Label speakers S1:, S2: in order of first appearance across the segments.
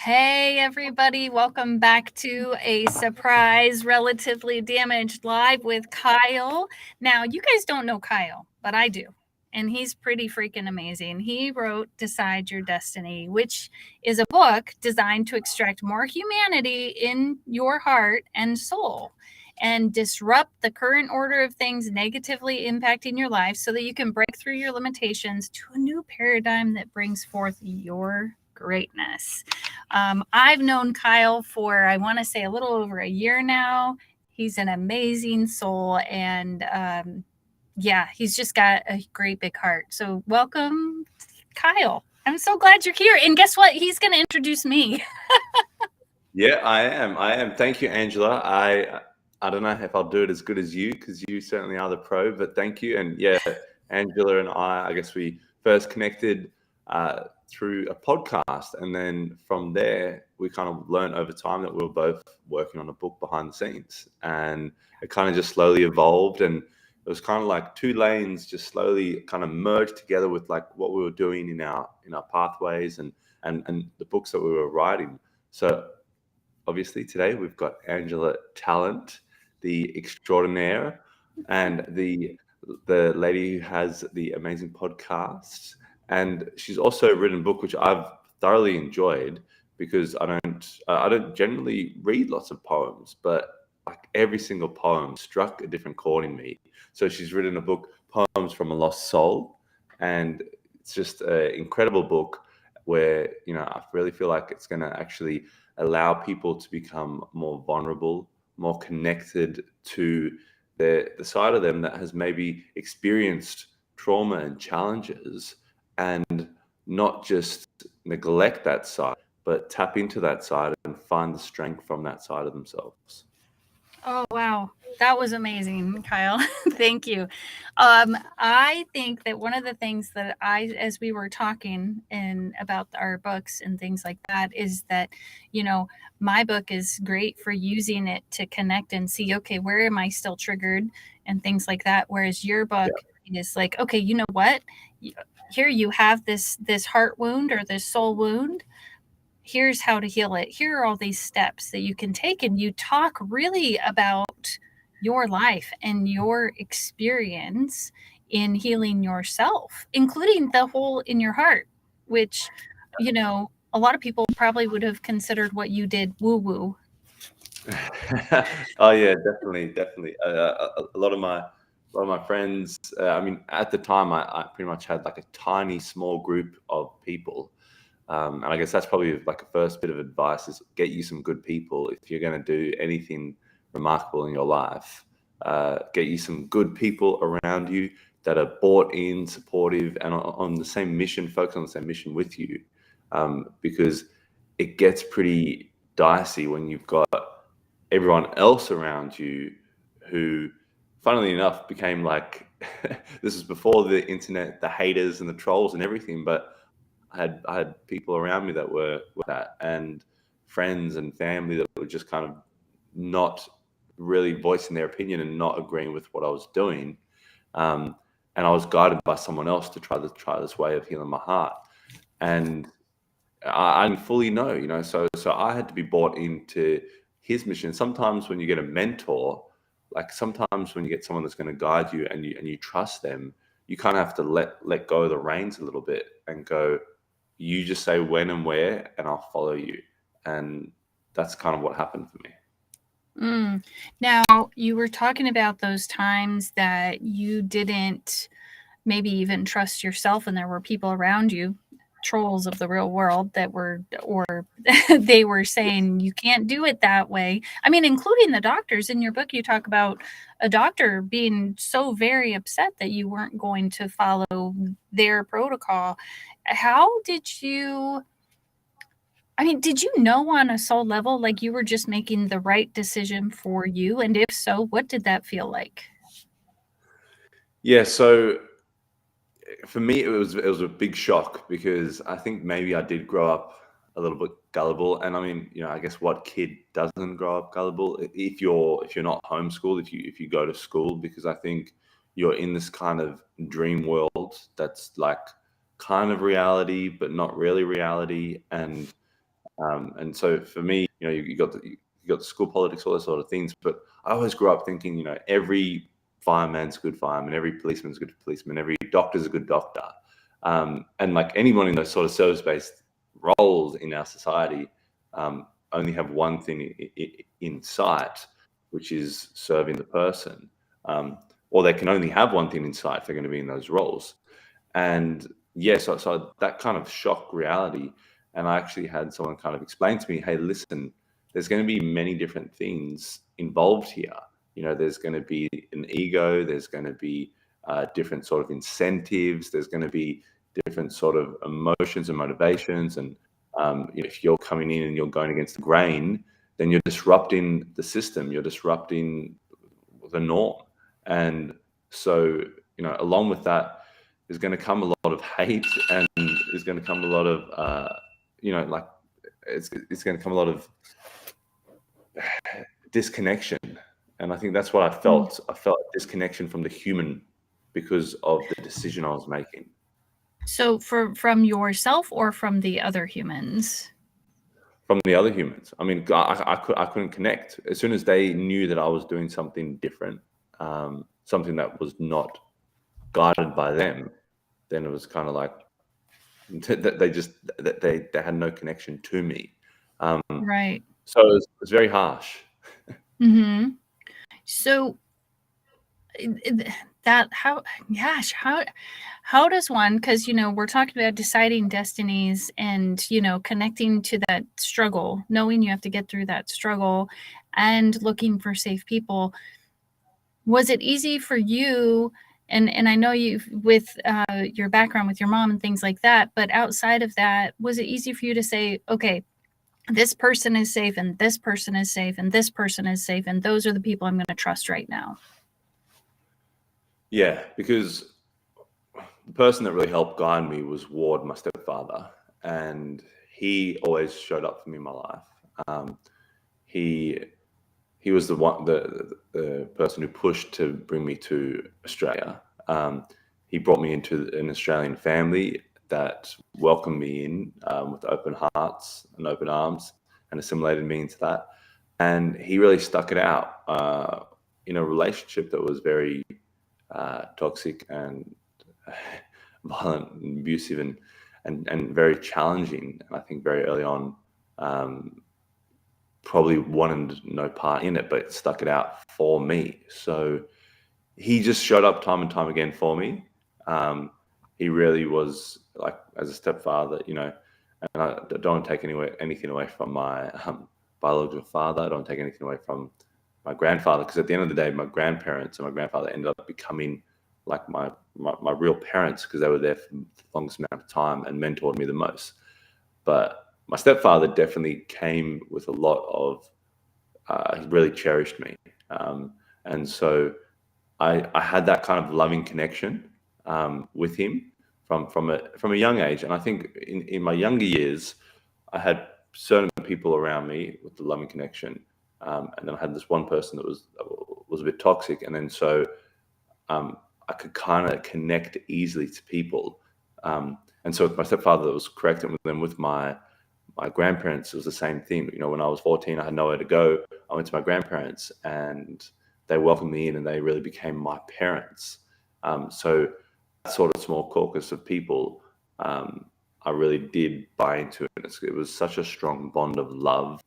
S1: Hey, everybody. Welcome back to a surprise, relatively damaged live with Kyle. Now, you guys don't know Kyle, but I do. And he's pretty freaking amazing. He wrote Decide Your Destiny, which is a book designed to extract more humanity in your heart and soul and disrupt the current order of things negatively impacting your life so that you can break through your limitations to a new paradigm that brings forth your greatness. I've known Kyle for, I want to say, a little over a year now. He's an amazing soul, and yeah, he's just got a great big heart. So, welcome, Kyle. I'm so glad you're here. And guess what? He's going to introduce me.
S2: Yeah, I am. Thank you, Angela. I don't know if I'll do it as good as you because you certainly are the pro, but thank you. And yeah, Angela and I guess we first connected through a podcast. And then from there, we kind of learned over time that we were both working on a book behind the scenes. And it kind of just slowly evolved. And it was kind of like two lanes just slowly kind of merged together with like what we were doing in our pathways and the books that we were writing. So obviously today we've got Angela Talent, the extraordinaire, and the lady who has the amazing podcast. And she's also written a book which I've thoroughly enjoyed because I don't generally read lots of poems, but like every single poem struck a different chord in me. So she's written a book, Poems from a Lost Soul, and it's just an incredible book where I really feel like it's going to actually allow people to become more vulnerable, more connected to the side of them that has maybe experienced trauma and challenges, and not just neglect that side, but tap into that side and find the strength from that side of themselves.
S1: Oh, wow. That was amazing, Kyle. Thank you. I think that one of the things that as we were talking and about our books and things like that, is that, you know, my book is great for using it to connect and see, okay, where am I still triggered and things like that. Whereas your book is like, okay, you know what? Here you have this heart wound or this soul wound. Here's how to heal it. Here are all these steps that you can take. And you talk really about your life and your experience in healing yourself, including the hole in your heart, which, a lot of people probably would have considered what you did woo woo.
S2: Oh yeah, definitely. A lot of my friends. I mean, at the time, I pretty much had like a tiny, small group of people, and I guess that's probably like a first bit of advice: is get you some good people if you're going to do anything remarkable in your life. Get you some good people around you that are bought in, supportive, and on the same mission, focused on the same mission with you, because it gets pretty dicey when you've got everyone else around you who, funnily enough, became like this is before the internet, the haters and the trolls and everything. But I had people around me that were that, and friends and family that were just kind of not really voicing their opinion and not agreeing with what I was doing. Um, and I was guided by someone else to try this way of healing my heart. And I didn't fully know, so I had to be bought into his mission. Sometimes when you get a mentor, like sometimes when you get someone that's going to guide you and you trust them, you kind of have to let go of the reins a little bit and go, you just say when and where, and I'll follow you. And that's kind of what happened for me.
S1: Now, you were talking about those times that you didn't maybe even trust yourself, and there were people around you, trolls of the real world, that were, or they were saying you can't do it that way. I mean, including the doctors. In your book, you talk about a doctor being so very upset that you weren't going to follow their protocol. How did you? I mean, did you know on a soul level, like you were just making the right decision for you? And if so, what did that feel like?
S2: Yeah, so for me, it was a big shock because I think maybe I did grow up a little bit gullible. And I mean, I guess what kid doesn't grow up gullible if you're not homeschooled, if you go to school, because I think you're in this kind of dream world that's like kind of reality but not really reality. And And so for me, you got the school politics, all those sort of things. But I always grew up thinking, every fireman's a good fireman, every policeman's a good policeman, every doctor's a good doctor. And like anyone in those sort of service-based roles in our society only have one thing in sight, which is serving the person. Or they can only have one thing in sight if they're going to be in those roles. And yeah, so that kind of shock reality. And I actually had someone kind of explain to me, hey, listen, there's going to be many different things involved here. There's going to be an ego, there's going to be different sort of incentives, there's going to be different sort of emotions and motivations. And if you're coming in and you're going against the grain, then you're disrupting the system, you're disrupting the norm. And so, along with that is going to come a lot of hate, and is going to come a lot of, like it's going to come a lot of disconnection. And I think that's what I felt. I felt disconnection from the human because of the decision I was making.
S1: So from yourself or from the other humans?
S2: From the other humans. I mean, I couldn't connect. As soon as they knew that I was doing something different, something that was not guided by them, then it was kind of like they had no connection to me.
S1: Right.
S2: So it was very harsh.
S1: Mm-hmm. So that how does one, because we're talking about deciding destinies and connecting to that struggle, knowing you have to get through that struggle and looking for safe people. Was it easy for you? And I know you with your background with your mom and things like that, but outside of that, was it easy for you to say, okay, this person is safe and this person is safe and this person is safe, and those are the people I'm going to trust right now?
S2: Yeah, because the person that really helped guide me was Ward, my stepfather, and he always showed up for me in my life. He was the person who pushed to bring me to Australia. He brought me into an Australian family that welcomed me in with open hearts and open arms, and assimilated me into that. And he really stuck it out in a relationship that was very toxic and violent and abusive and very challenging. And I think very early on, probably wanted no part in it, but stuck it out for me. So he just showed up time and time again for me. He really was like as a stepfather, and I don't take anything away from my biological father. I don't take anything away from my grandfather, because at the end of the day, my grandparents and my grandfather ended up becoming like my real parents, because they were there for the longest amount of time and mentored me the most. But my stepfather definitely came with a lot of, he really cherished me. And so I had that kind of loving connection with him from a young age. And I think in my younger years, I had certain people around me with the loving connection. And then I had this one person that was a bit toxic. And then so I could kind of connect easily to people. And so with my stepfather, that was correct. And then with my grandparents, it was the same thing. When I was 14, I had nowhere to go. I went to my grandparents, and they welcomed me in, and they really became my parents. So that sort of small caucus of people, I really did buy into it. It was such a strong bond of love,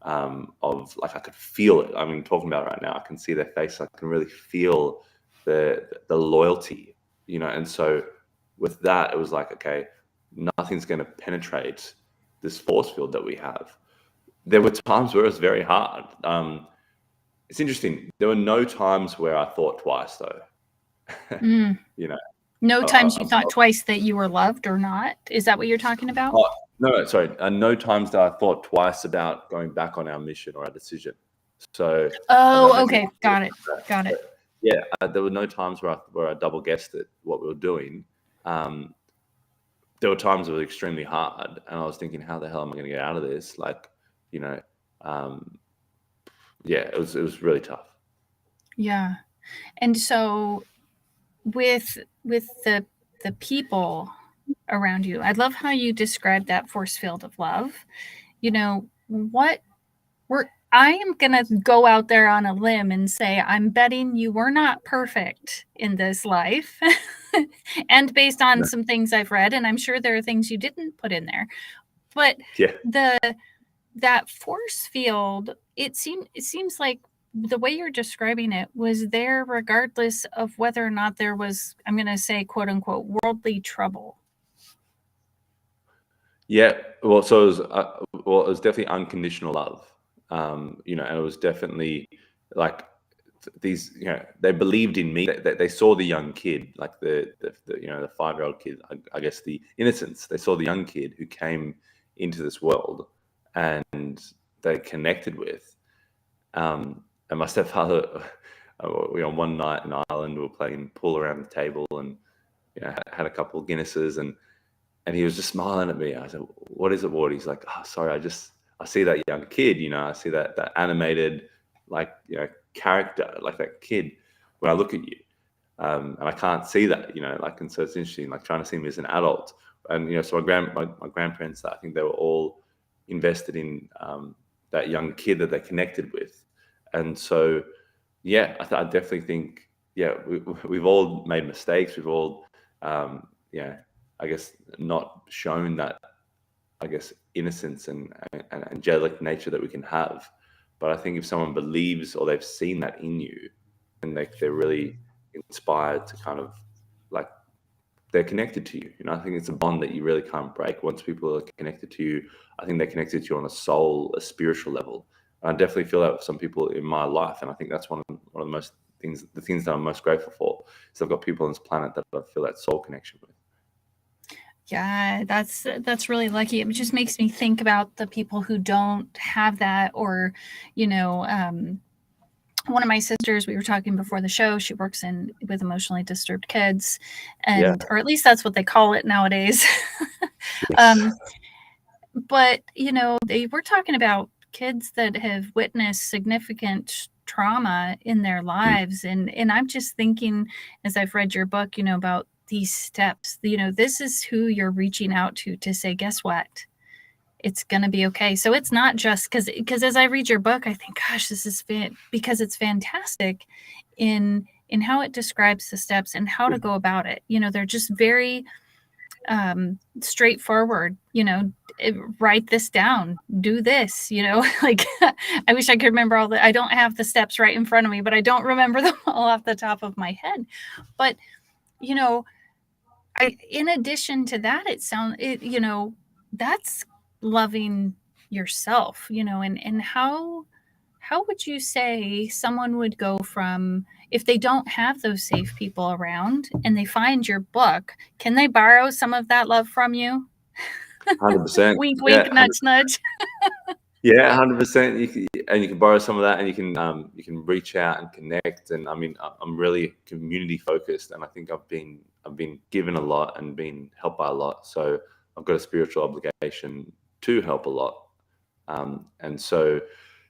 S2: of like I could feel it. I mean, talking about it right now, I can see their face. I can really feel the loyalty, And so with that, it was like, okay, nothing's going to penetrate this force field that we have. There were times where it was very hard. It's interesting. There were no times where I thought twice, though.
S1: No times you thought twice that you were loved or not? Is that what you're talking about?
S2: No, sorry. No times that I thought twice about going back on our mission or our decision. So.
S1: Okay. Got it.
S2: Yeah, there were no times where I double guessed it, what we were doing. There were times it was extremely hard, and I was thinking, how the hell am I going to get out of this? Like, it was really tough.
S1: Yeah. And so with the people around you, I love how you described that force field of love. you know, what I am going to go out there on a limb and say, I'm betting you were not perfect in this life. And based on
S2: No.
S1: some things I've read, and I'm sure there are things you didn't put in there, but
S2: Yeah.
S1: that force field, it seems like the way you're describing it was there regardless of whether or not there was, I'm going to say, quote unquote, worldly trouble.
S2: Yeah. Well, so it was definitely unconditional love. You know, and it was definitely like these, you know, they believed in me. They saw the young kid, like the you know, the 5-year-old kid. I guess the innocence. They saw the young kid who came into this world, and they connected with. And my stepfather, you know, one night in Ireland, we were playing pool around the table, and you know, had a couple of Guinnesses, and he was just smiling at me. I said, "What is it, Ward?" He's like, "Oh, sorry, I see that young kid. You know, I see that animated, like, you know, character, like that kid when I look at you, and I can't see that, you know, like." And so it's interesting, like trying to see him as an adult. And you know, so my grandparents, I think they were all invested in that young kid that they connected with, and so yeah, I definitely think, yeah, we've all made mistakes. We've all, yeah, I guess, not shown that, I guess, innocence and angelic nature that we can have. But I think if someone believes or they've seen that in you, and they're really inspired to kind of, like, they're connected to you. You know, I think it's a bond that you really can't break. Once people are connected to you, I think they're connected to you on a soul, a spiritual level. And I definitely feel that with some people in my life, and I think that's one of the most things, the things that I'm most grateful for, is I've got people on this planet that I feel that soul connection with.
S1: Yeah, that's really lucky. It just makes me think about the people who don't have that, or, you know, one of my sisters, we were talking before the show, she works in with emotionally disturbed kids,
S2: Yeah.
S1: and or at least that's what they call it nowadays.
S2: Yes.
S1: um, but you know, they were talking about kids that have witnessed significant trauma in their
S2: Mm.
S1: lives, and I'm just thinking, as I've read your book, you know, about these steps, you know, this is who you're reaching out to say, guess what, it's going to be okay. So it's not just because as I read your book, I think, gosh, this is because it's fantastic in how it describes the steps and how to go about it. You know, they're just very straightforward. You know, write this down, do this. You know, like I wish I could remember all the. I don't have the steps right in front of me, but I don't remember them all off the top of my head. But you know, in addition to that, you know, that's loving yourself, you know, and how would you say someone would go from, if they don't have those safe people around and they find your book, can they borrow some of that love from you?
S2: 100%.
S1: Wink,
S2: Yeah,
S1: wink, nudge, nudge.
S2: yeah, 100%. And you can borrow some of that, and you can reach out and connect. And I mean, I'm really community focused, and I think I've been given a lot and been helped by a lot. So I've got a spiritual obligation to help a lot. And so,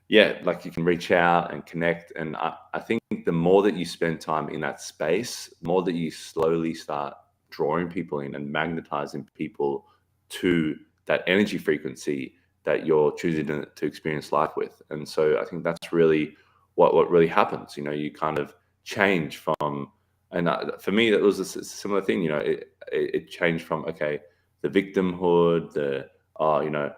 S2: yeah, like, you can reach out and connect. And I think the more that you spend time in that space, more that you slowly start drawing people in and magnetizing people to that energy frequency that you're choosing to experience life with. And so I think that's really what really happens. You know, you kind of change from, and for me, that was a similar thing. You know, it changed from, okay, the victimhood, the, oh, you know,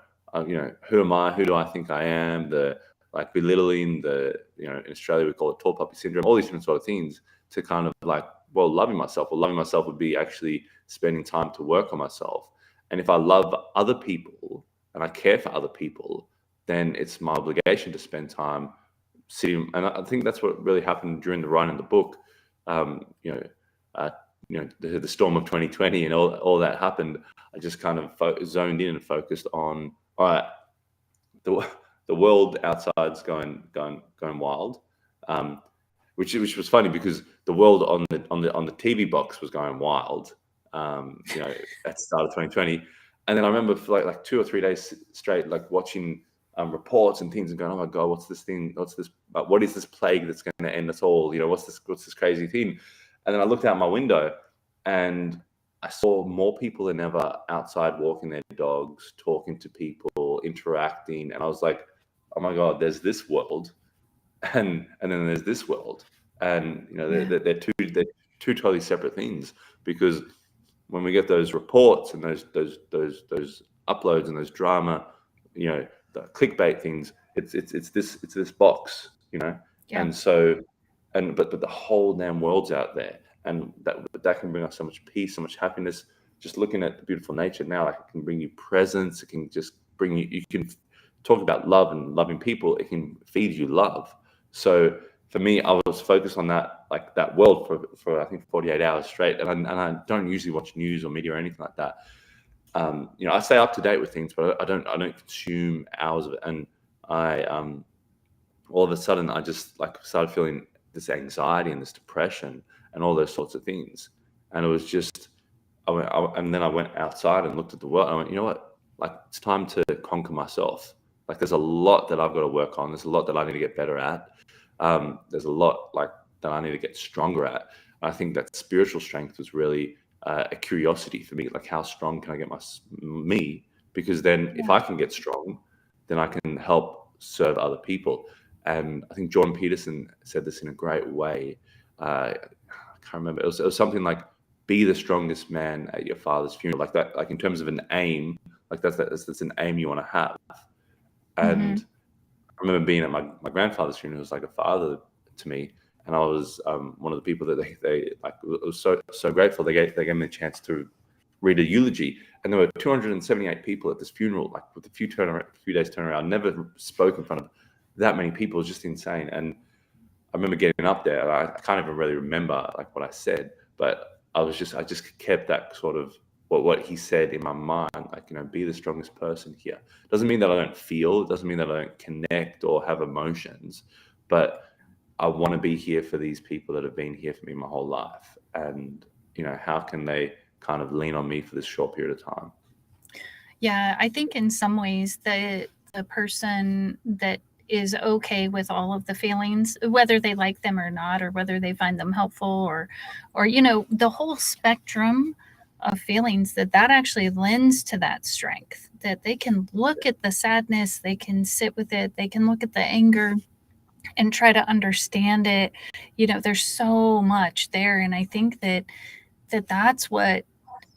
S2: who am I? Who do I think I am? The, like, belittling, the, you know, in Australia we call it tall puppy syndrome, all these different sort of things, to kind of like, well, loving myself. Well, loving myself would be actually spending time to work on myself. And if I love other people and I care for other people, then it's my obligation to spend time sitting. And I think that's what really happened during the writing of the book. You know, uh, the storm of 2020 and all that happened. I just kind of zoned in and focused on, all right, the the world outside's going wild, um, which was funny because the world on the TV box was going wild, you know, at the start of 2020. And then I remember for like 2 or 3 days straight, like watching reports and things, and going, "Oh my god, what's this thing? What's this? What is this plague that's going to end us all? You know, what's this crazy thing?" And then I looked out my window, and I saw more people than ever outside walking their dogs, talking to people, interacting, and I was like, oh my God, there's this world, and then there's this world, and they're two totally separate things, because when we get those reports and those uploads and those drama, the clickbait things, it's this box,
S1: Yeah.
S2: and so but the whole damn world's out there, and that can bring us so much peace, so much happiness. Just looking at the beautiful nature now, like, it can bring you presence. It can just bring you. You can talk about love and loving people. It can feed you love. So for me, I was focused on that world for I think 48 hours straight, and I don't usually watch news or media or anything like that. I stay up to date with things, but I don't consume hours of it. And I all of a sudden I just started feeling this anxiety and this depression and all those sorts of things. And it was just and then I went outside and looked at the world. And I went, you know what? Like, it's time to conquer myself. Like, there's a lot that I've got to work on. There's a lot that I need to get better at. There's a lot that I need to get stronger at. And I think that spiritual strength was really a curiosity for me. Like, how strong can I get me? Because then if I can get strong, then I can help serve other people. And I think Jordan Peterson said this in a great way. I can't remember. It was something like, be the strongest man at your father's funeral. Like that, like in terms of an aim, like that's an aim you want to have. And I remember being at my grandfather's funeral. It was like a father to me. And I was one of the people that they like, it was so grateful. They gave me a chance to read a eulogy. And there were 278 people at this funeral, like with a few days turnaround. Never spoke in front of that many people. It was just insane. And I remember getting up there. I can't even really remember like what I said, but I just kept that sort of what he said in my mind, like, be the strongest person here. Doesn't mean that I don't feel. It doesn't mean that I don't connect or have emotions, but I want to be here for these people that have been here for me my whole life. And, how can they kind of lean on me for this short period of time?
S1: Yeah, I think in some ways the person that is okay with all of the feelings, whether they like them or not, or whether they find them helpful, or the whole spectrum of feelings, that actually lends to that strength, that they can look at the sadness, they can sit with it, they can look at the anger and try to understand it. There's so much there, and I think that's what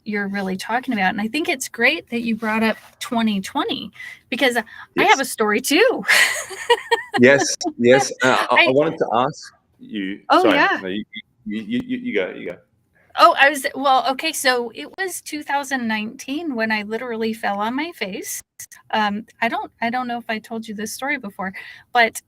S1: you're really talking about. And I think it's great that you brought up 2020, because yes. I have a story too.
S2: yes. I wanted to ask you.
S1: Oh,
S2: sorry,
S1: yeah.
S2: No, you go.
S1: Oh, okay. So it was 2019 when I literally fell on my face. I don't know if I told you this story before, but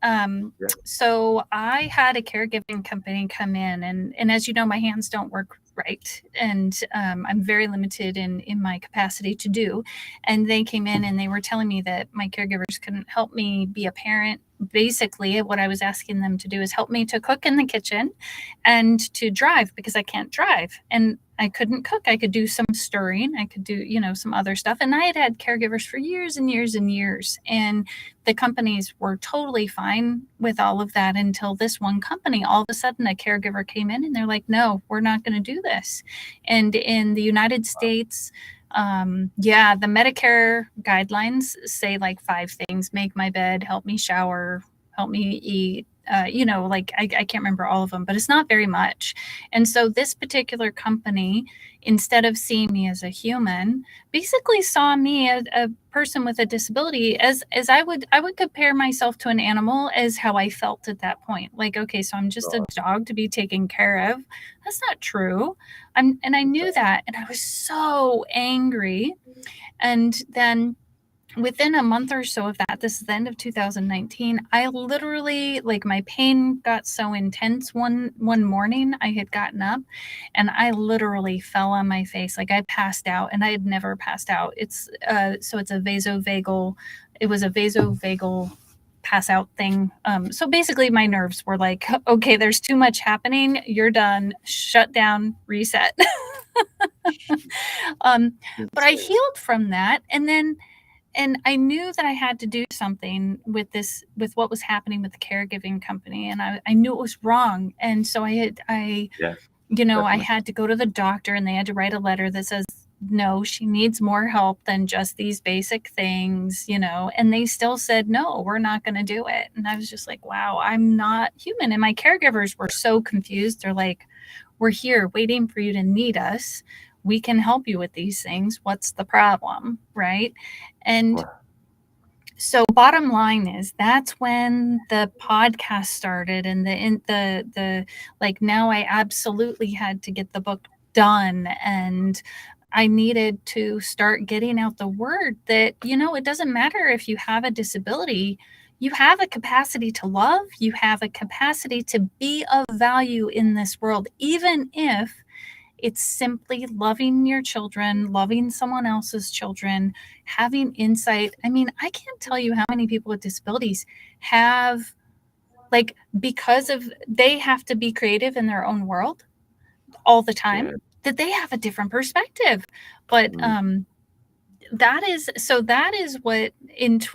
S1: so I had a caregiving company come in, and as you know, my hands don't work right, and I'm very limited in my capacity to do. And they came in and they were telling me that my caregivers couldn't help me be a parent. Basically, what I was asking them to do is help me to cook in the kitchen and to drive, because I can't drive and I couldn't cook. I could do some stirring. I could do, some other stuff. And I had caregivers for years and years and years. And the companies were totally fine with all of that until this one company, all of a sudden a caregiver came in and they're like, no, we're not going to do this. And in the United States, the Medicare guidelines say like 5 things: make my bed, help me shower, help me eat. I can't remember all of them, but it's not very much. And so this particular company, instead of seeing me as a human, basically saw me as a person with a disability, as I would compare myself to an animal, as how I felt at that point. Like, okay, so I'm just a dog to be taken care of. That's not true. And I knew that, and I was so angry. And then within a month or so of that, this is the end of 2019, I literally, like, my pain got so intense one morning. I had gotten up and I literally fell on my face. Like, I passed out, and I had never passed out. It's a vasovagal pass out thing. So basically my nerves were like, okay, there's too much happening. You're done. Shut down, reset. But I healed from that. And I knew that I had to do something with what was happening with the caregiving company. And I knew it was wrong. And so I you know, I
S2: Definitely.
S1: had to go to the doctor and they had to write a letter that says, no, she needs more help than just these basic things, you know, and they still said, no, we're not going to do it. And I was just like, wow, I'm not human. And my caregivers were so confused. They're like, we're here waiting for you to need us. We can help you with these things. What's the problem? Right. And
S2: Right.
S1: so bottom line is that's when the podcast started, and the like, now I absolutely had to get the book done, and I needed to start getting out the word that, you know, it doesn't matter if you have a disability, you have a capacity to love, you have a capacity to be of value in this world, even if it's simply loving your children, loving someone else's children, having insight. I mean, I can't tell you how many people with disabilities have, like, because of they have to be creative in their own world all the time,
S2: Yeah.
S1: that they have a different perspective. But that is what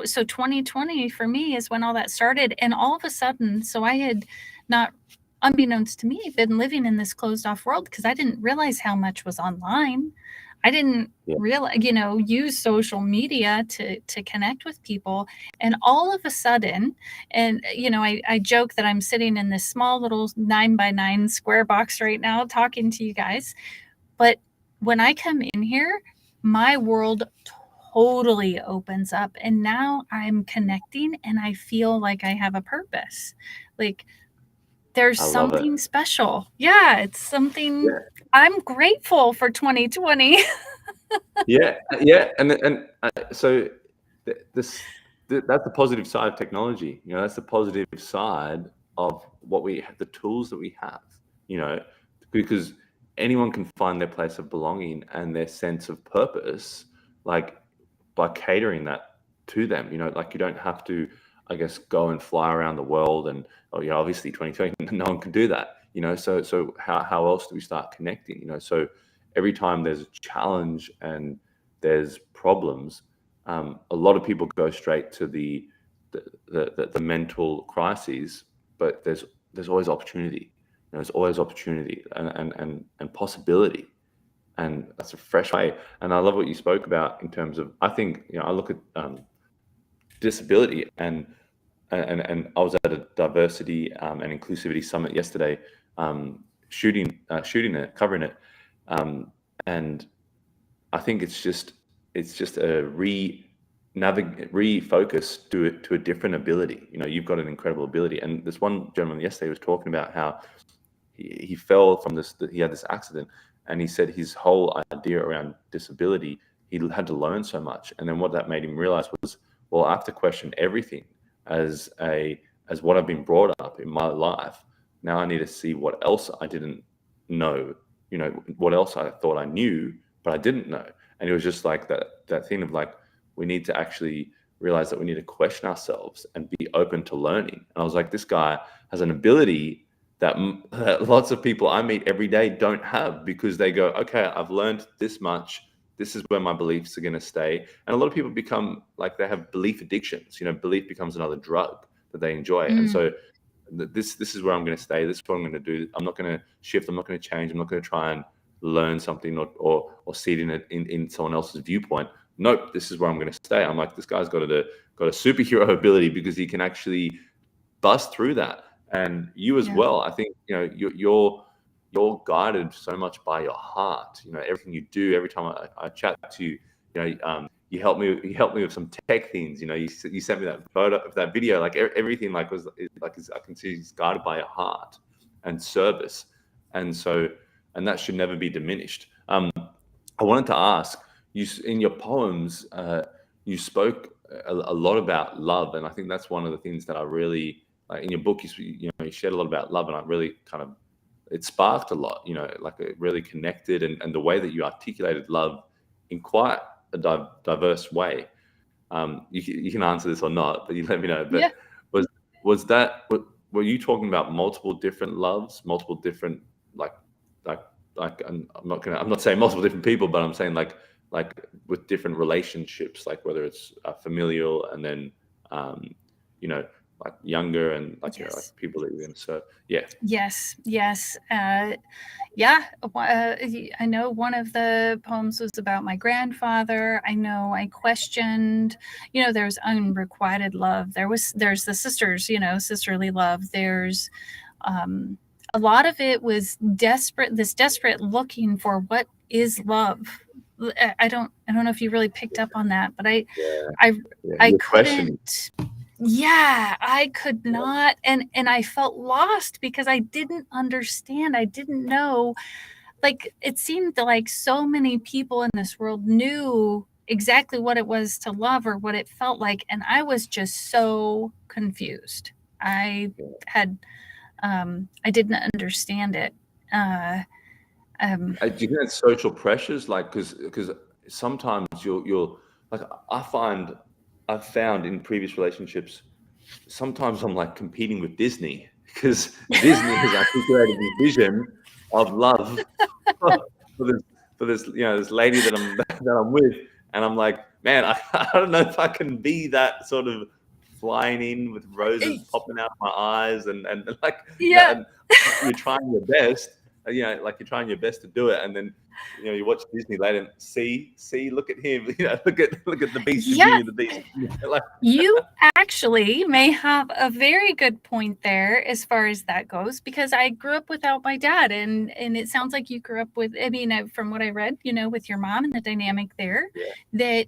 S1: so 2020 for me is when all that started. And all of a sudden, so I had not, unbeknownst to me, been living in this closed off world because I didn't realize how much was online. I didn't
S2: Yeah.
S1: realize, you know, use social media to connect with people. And all of a sudden, and you know, I joke that I'm sitting in this small little 9x9 square box right now talking to you guys, but when I come in here, my world totally opens up. And now I'm connecting and I feel like I have a purpose. Like, there's
S2: I love it.
S1: something special. Yeah, it's something.
S2: Yeah.
S1: I'm grateful for 2020.
S2: Yeah. Yeah. And so that's the positive side of technology. You know, that's the positive side of what we have, the tools that we have, you know, because anyone can find their place of belonging and their sense of purpose, like by catering that to them. You know, like you don't have to, I guess, go and fly around the world. And oh, you know, obviously 2020, no one can do that. You know, so how else do we start connecting? You know, so every time there's a challenge and there's problems, a lot of people go straight to the mental crises, but there's always opportunity. You know, there's always opportunity and possibility, and that's a fresh way. And I love what you spoke about in terms of, I think, you know, I look at disability, and I was at a diversity and inclusivity summit yesterday, shooting it, covering it, and I think it's just a refocus to a different ability. You know, you've got an incredible ability, and this one gentleman yesterday was talking about how he fell from this. He had this accident, and he said his whole idea around disability, he had to learn so much, and then what that made him realize was, well, I have to question everything as what I've been brought up in my life. Now I need to see what else I didn't know. You know, what else I thought I knew, but I didn't know. And it was just like that thing of like, we need to actually realize that we need to question ourselves and be open to learning. And I was like, this guy has an ability that lots of people I meet every day don't have, because they go, okay, I've learned this much. This is where my beliefs are going to stay. And a lot of people become like, they have belief addictions. You know, belief becomes another drug that they enjoy. And
S1: Mm,
S2: so this is where I'm going to stay. This is what I'm going to do. I'm not going to shift. I'm not going to change. I'm not going to try and learn something or see it in someone else's viewpoint. Nope, this is where I'm going to stay. I'm like, this guy's got a superhero ability, because he can actually bust through that. And you as
S1: yeah.
S2: well. I think, you know, you're guided so much by your heart. You know, everything you do. Every time I chat to you, you know, you help me with some tech things. You know, you sent me that photo of that video. Like everything, like I can see it's guided by your heart and service, and so, and that should never be diminished. I wanted to ask you, in your poems, you spoke a lot about love, and I think that's one of the things that I really like in your book. You know, you shared a lot about love, and I really kind of, it sparked a lot. You know, like it really connected, and the way that you articulated love in quite a diverse way. You can answer this or not, but you let me know.
S1: Yeah.
S2: But was was that were you talking about multiple different loves, multiple different, like like I'm not saying multiple different people, but I'm saying like with different relationships, like whether it's familial, and then um, you know, like younger and like like
S1: Yes.
S2: people that you're in. So yeah.
S1: Yes. Yes. Yeah, I know one of the poems was about my grandfather. I know I questioned, there's unrequited love. There's the sisters, sisterly love. There's a lot of it was desperate looking for what is love. I don't know if you really picked up on that, but I
S2: Yeah,
S1: I
S2: you're questioning.
S1: couldn't. Yeah, I could not, and I felt lost because I didn't understand. I didn't know. Like, it seemed like so many people in this world knew exactly what it was to love or what it felt like, and I was just so confused. I had I didn't understand it.
S2: Do you think that's social pressures? Like, because sometimes you'll like I've found in previous relationships, sometimes I'm like competing with Disney because Disney has articulated this vision of love for this this lady that I'm with, and I'm like, man, I don't know if I can be that sort of flying in with roses popping out my eyes and like
S1: yeah.
S2: and you're trying your best, like you're trying your best to do it, and then you watch Disney later and see, look at him, look at the Beast from
S1: Yeah,
S2: Beauty and the Beast, like
S1: you actually may have a very good point there as far as that goes, because I grew up without my dad, and it sounds like you grew up with, I mean, from what I read, with your mom and the dynamic there,
S2: yeah,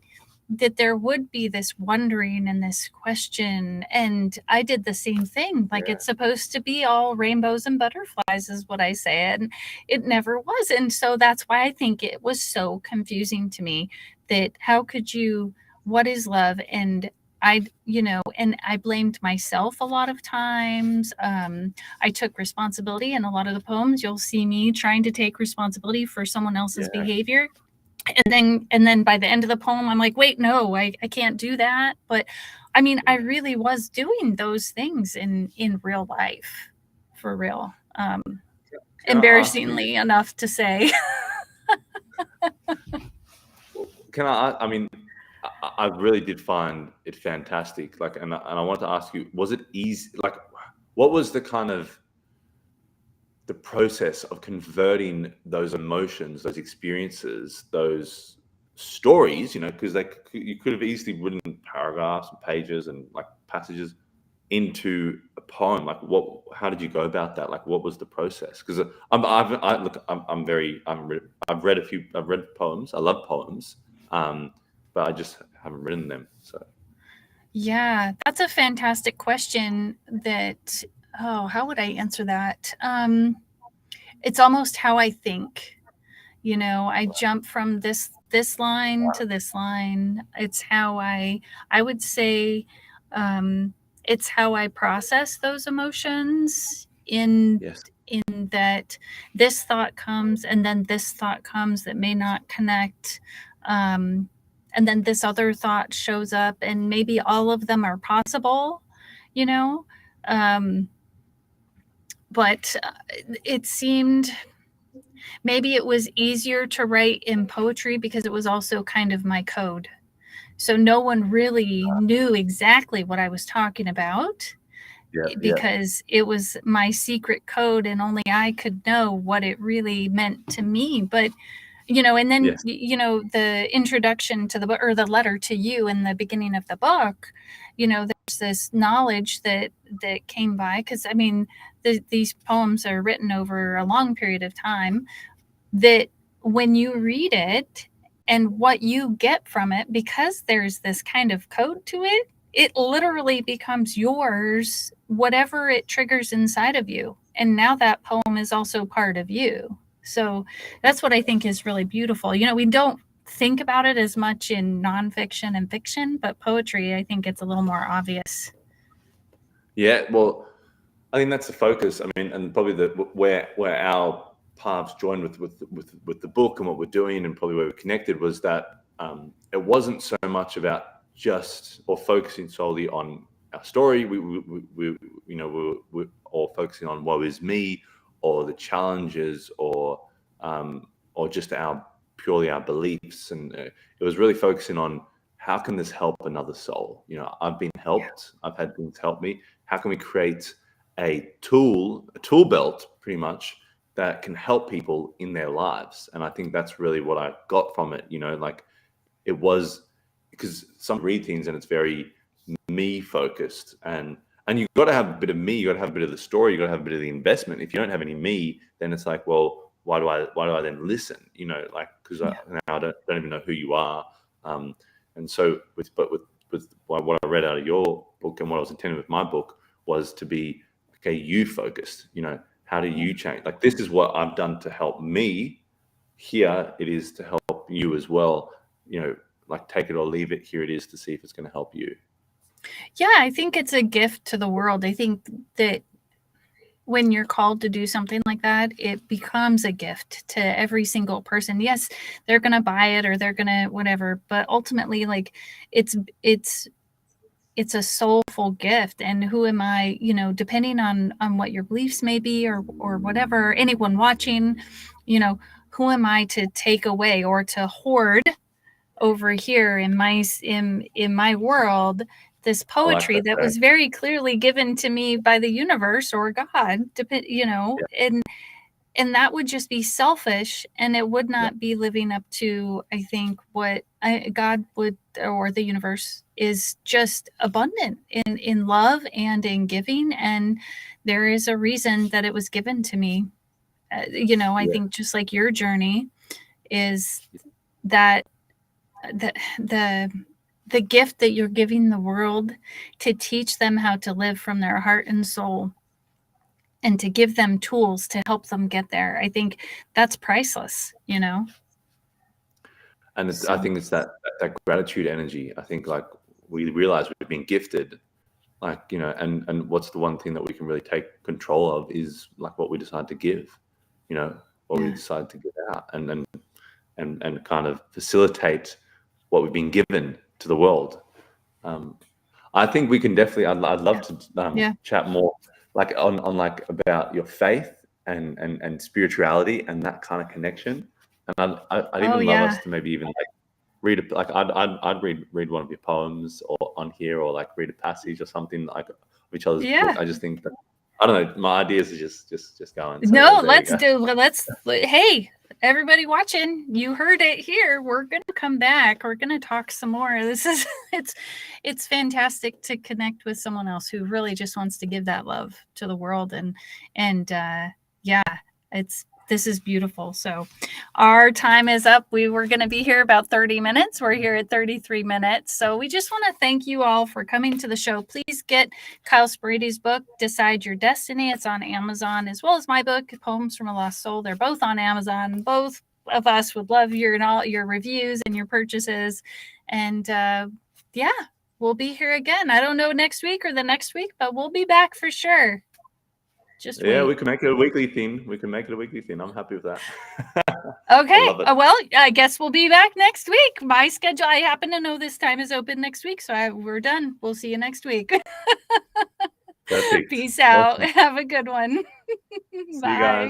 S1: that there would be this wondering and this question, and I did the same thing. Like,
S2: yeah,
S1: it's supposed to be all rainbows and butterflies is what I say, and it never was. And so that's why I think it was so confusing to me, that how could you, what is love? And and I blamed myself a lot of times. I took responsibility in a lot of the poems. You'll see me trying to take responsibility for someone else's
S2: yeah.
S1: behavior. And then by the end of the poem, I'm like, wait, no, I can't do that. But I mean, I really was doing those things in real life, for real.
S2: Can I ask you?
S1: Embarrassingly enough to say.
S2: Can I mean, I really did find it fantastic. Like, and I want to ask you, was it easy? Like, what was the kind of the process of converting those emotions, those experiences, those stories? Because you could have easily written paragraphs and pages and like passages into a poem. Like, how did you go about that? Like, what was the process? Because I've read poems. I love poems, but I just haven't written them. So
S1: Yeah, that's a fantastic question. How would I answer that? It's almost how I think. I jump from this line to this line. It's how I would say, um, it's how I process those emotions,
S2: yes,
S1: in that this thought comes and then this thought comes that may not connect. Um, and then this other thought shows up, and maybe all of them are possible, you know? Um, but it seemed, maybe it was easier to write in poetry because it was also kind of my code. So no one really knew exactly what I was talking about,
S2: yeah, yeah,
S1: because it was my secret code and only I could know what it really meant to me. But and then
S2: yes,
S1: the introduction to the book, or the letter to you in the beginning of the book, there's this knowledge that came by, because I mean, these poems are written over a long period of time, that when you read it and what you get from it, because there's this kind of code to it, it literally becomes yours, whatever it triggers inside of you. And now that poem is also part of you. So that's what I think is really beautiful. We don't think about it as much in nonfiction and fiction, but poetry, I think it's a little more obvious.
S2: yeah. Well, I think that's the focus. I mean, and probably where our paths joined with the book and what we're doing, and probably where we connected, was that it wasn't so much about just or focusing solely on our story. We're all focusing on woe is me, or the challenges, or just purely our beliefs, and it was really focusing on how can this help another soul. I've been helped. I've had things help me, how can we create a tool belt pretty much that can help people in their lives. And I think that's really what I got from it. Like it was, because some read things and it's very me focused, and you've got to have a bit of me, you got to have a bit of the story, you got to have a bit of the investment. If you don't have any me, then it's like, well, why do I then listen? Like, because I don't even know who you are. And so with what I read out of your book and what I was intending with my book was to be, okay, you focused. How do you change? Like, this is what I've done to help me. Here it is to help you as well. Like, take it or leave it. Here it is to see if it's going to help you.
S1: Yeah, I think it's a gift to the world. I think that when you're called to do something like that, it becomes a gift to every single person. Yes, they're going to buy it or they're going to whatever, but ultimately, like, it's a soulful gift. And who am I, depending on what your beliefs may be or whatever, anyone watching, who am I to take away or to hoard over here in my world, this poetry that was very clearly given to me by the universe or God, and that would just be selfish, and it would not be living up to, I think, what God would, or the universe is just abundant in love and in giving. And there is a reason that it was given to me. I think just like your journey is that the gift that you're giving the world to teach them how to live from their heart and soul and to give them tools to help them get there. I think that's priceless, And
S2: I think it's that gratitude energy. I think, like, we realize we've been gifted, like, and what's the one thing that we can really take control of is like what we decide to give, what we decide to give out, and kind of facilitate what we've been given to the world. I think we can definitely, I'd love to chat more like on like about your faith and spirituality and that kind of connection. And I'd even love us to maybe even like read I'd read one of your poems or on here, or like read a passage or something like of each other's book. I just think that, I don't know, my ideas are just going.
S1: So hey, everybody watching, you heard it here. We're going to come back. We're going to talk some more. This is, it's fantastic to connect with someone else who really just wants to give that love to the world. This is beautiful. So our time is up. We were going to be here about 30 minutes. We're here at 33 minutes. So we just want to thank you all for coming to the show. Please get Kyle Spyrides' book, Decide Your Destiny. It's on Amazon, as well as my book, Poems from a Lost Soul. They're both on Amazon. Both of us would love your reviews and your purchases. And we'll be here again. I don't know next week or the next week, but we'll be back for sure.
S2: We can make it a weekly thing. I'm happy with that.
S1: Okay. Well, I guess we'll be back next week. My schedule, I happen to know this time is open next week, so we're done. We'll see you next week.
S2: Perfect.
S1: Peace out. Awesome. Have a good one.
S2: See you guys.